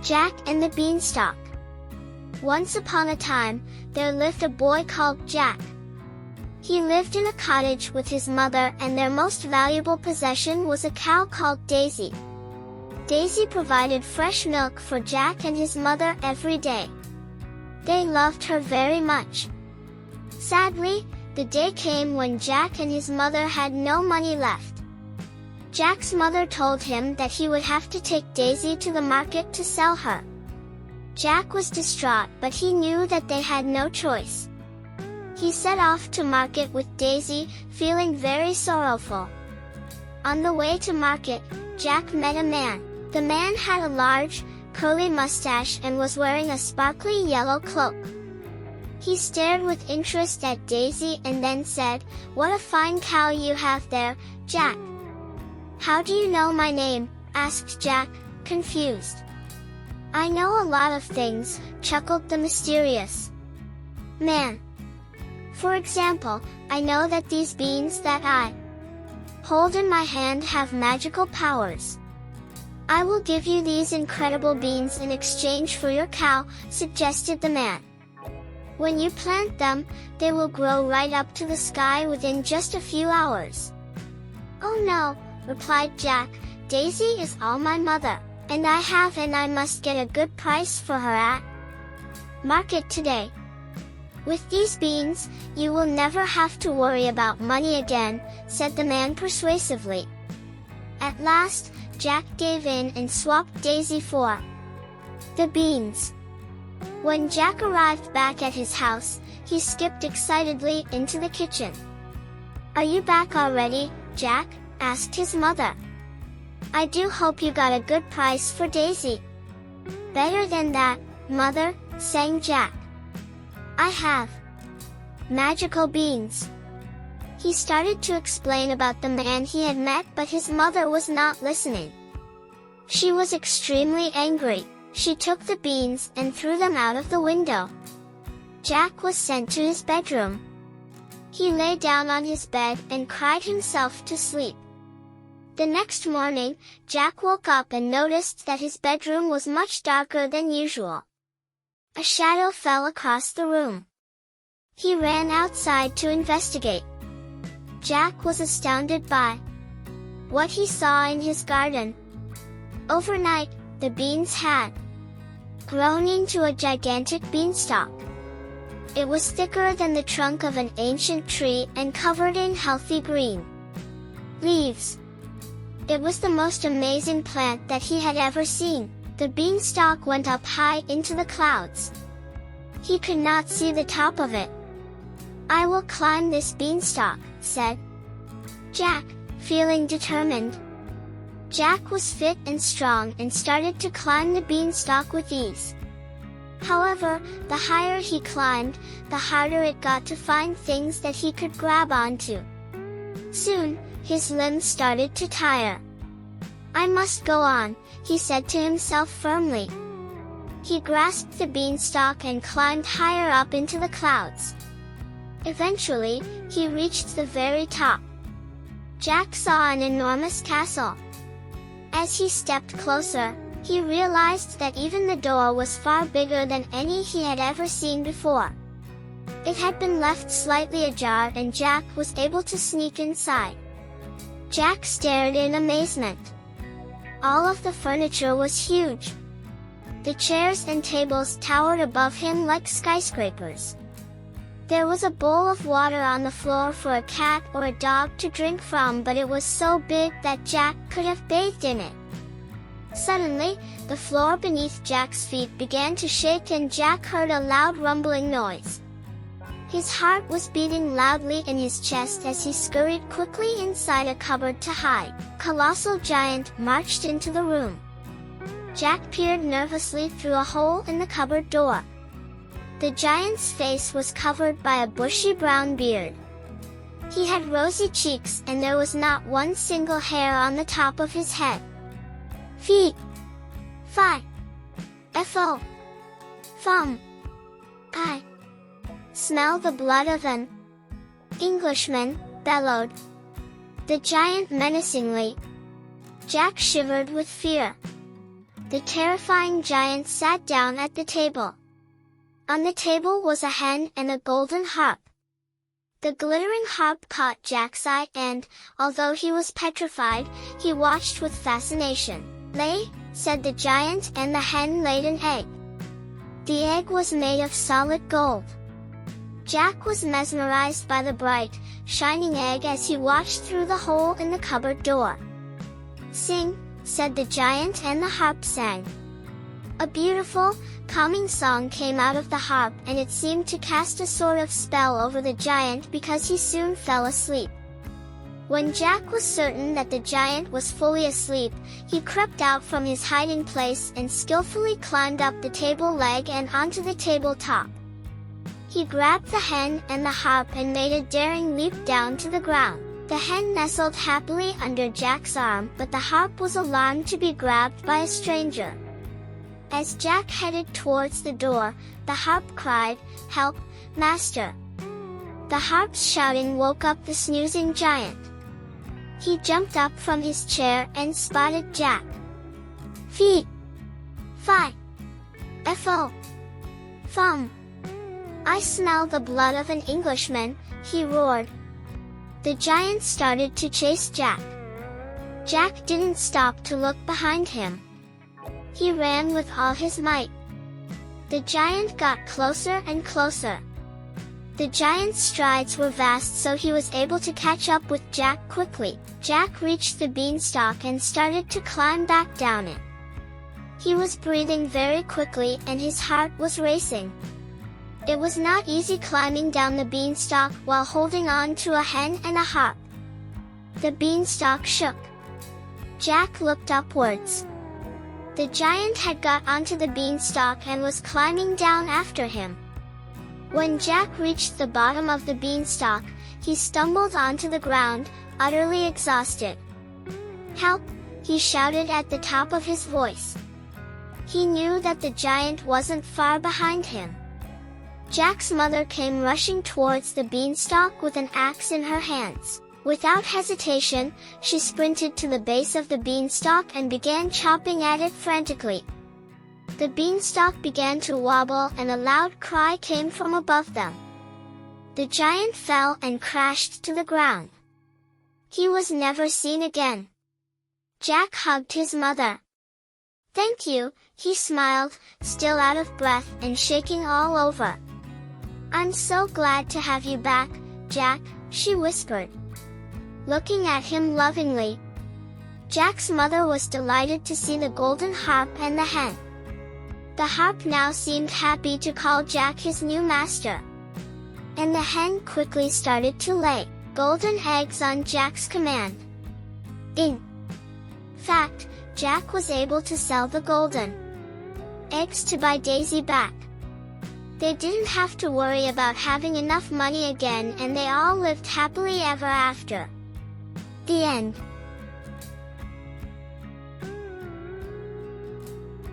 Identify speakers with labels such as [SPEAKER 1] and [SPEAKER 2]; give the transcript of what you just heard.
[SPEAKER 1] Jack and the Beanstalk. Once upon a time, there lived a boy called Jack. He lived in a cottage with his mother, and their most valuable possession was a cow called Daisy. Daisy provided fresh milk for Jack and his mother every day. They loved her very much. Sadly, the day came when Jack and his mother had no money left. Jack's mother told him that he would have to take Daisy to the market to sell her. Jack was distraught, but he knew that they had no choice. He set off to market with Daisy, feeling very sorrowful. On the way to market, Jack met a man. The man had a large, curly mustache and was wearing a sparkly yellow cloak. He stared with interest at Daisy and then said, "What a fine cow you have there, Jack." "How do you know my name?" asked Jack, confused. "I know a lot of things," chuckled the mysterious man. "For example, I know that these beans that I hold in my hand have magical powers." "I will give you these incredible beans in exchange for your cow," suggested the man. "When you plant them, they will grow right up to the sky within just a few hours." "Oh no," replied Jack, "Daisy is all my mother, and I must get a good price for her at market today. With these beans, you will never have to worry about money again," said the man persuasively. At last, Jack gave in and swapped Daisy for the beans. When Jack arrived back at his house, he skipped excitedly into the kitchen. "Are you back already, Jack?" asked his mother. "I do hope you got a good price for Daisy." "Better than that, Mother," sang Jack. "I have magical beans." He started to explain about the man he had met, but his mother was not listening. She was extremely angry. She took the beans and threw them out of the window. Jack was sent to his bedroom. He lay down on his bed and cried himself to sleep. The next morning, Jack woke up and noticed that his bedroom was much darker than usual. A shadow fell across the room. He ran outside to investigate. Jack was astounded by what he saw in his garden. Overnight, the beans had grown into a gigantic beanstalk. It was thicker than the trunk of an ancient tree and covered in healthy green leaves. It was the most amazing plant that he had ever seen. The beanstalk went up high into the clouds. He could not see the top of it. "I will climb this beanstalk," said Jack, feeling determined. Jack was fit and strong and started to climb the beanstalk with ease. However, the higher he climbed, the harder it got to find things that he could grab onto. Soon, his limbs started to tire. "I must go on," he said to himself firmly. He grasped the beanstalk and climbed higher up into the clouds. Eventually, he reached the very top. Jack saw an enormous castle. As he stepped closer, he realized that even the door was far bigger than any he had ever seen before. It had been left slightly ajar and Jack was able to sneak inside. Jack stared in amazement. All of the furniture was huge. The chairs and tables towered above him like skyscrapers. There was a bowl of water on the floor for a cat or a dog to drink from, but it was so big that Jack could have bathed in it. Suddenly, the floor beneath Jack's feet began to shake and Jack heard a loud rumbling noise. His heart was beating loudly in his chest as he scurried quickly inside a cupboard to hide. A colossal giant marched into the room. Jack peered nervously through a hole in the cupboard door. The giant's face was covered by a bushy brown beard. He had rosy cheeks and there was not one single hair on the top of his head. "Fee! Fi! Fo! Fum! I smell the blood of an Englishman," bellowed the giant menacingly. Jack shivered with fear. The terrifying giant sat down at the table. On the table was a hen and a golden harp. The glittering harp caught Jack's eye and, although he was petrified, he watched with fascination. "Lay," said the giant, and the hen laid an egg. The egg was made of solid gold. Jack was mesmerized by the bright, shining egg as he watched through the hole in the cupboard door. "Sing," said the giant, and the harp sang. A beautiful, calming song came out of the harp, and it seemed to cast a sort of spell over the giant because he soon fell asleep. When Jack was certain that the giant was fully asleep, he crept out from his hiding place and skillfully climbed up the table leg and onto the tabletop. He grabbed the hen and the harp and made a daring leap down to the ground. The hen nestled happily under Jack's arm, but the harp was alarmed to be grabbed by a stranger. As Jack headed towards the door, the harp cried, "Help, master!" The harp's shouting woke up the snoozing giant. He jumped up from his chair and spotted Jack. "Fee! Fi! Fo! Fum! I smell the blood of an Englishman," he roared. The giant started to chase Jack. Jack didn't stop to look behind him. He ran with all his might. The giant got closer and closer. The giant's strides were vast, so he was able to catch up with Jack quickly. Jack reached the beanstalk and started to climb back down it. He was breathing very quickly and his heart was racing. It was not easy climbing down the beanstalk while holding on to a hen and a harp. The beanstalk shook. Jack looked upwards. The giant had got onto the beanstalk and was climbing down after him. When Jack reached the bottom of the beanstalk, he stumbled onto the ground, utterly exhausted. "Help!" he shouted at the top of his voice. He knew that the giant wasn't far behind him. Jack's mother came rushing towards the beanstalk with an axe in her hands. Without hesitation, she sprinted to the base of the beanstalk and began chopping at it frantically. The beanstalk began to wobble and a loud cry came from above them. The giant fell and crashed to the ground. He was never seen again. Jack hugged his mother. "Thank you," he smiled, still out of breath and shaking all over. "I'm so glad to have you back, Jack," she whispered, looking at him lovingly. Jack's mother was delighted to see the golden harp and the hen. The harp now seemed happy to call Jack his new master. And the hen quickly started to lay golden eggs on Jack's command. In fact, Jack was able to sell the golden eggs to buy Daisy back. They didn't have to worry about having enough money again, and they all lived happily ever after. The end.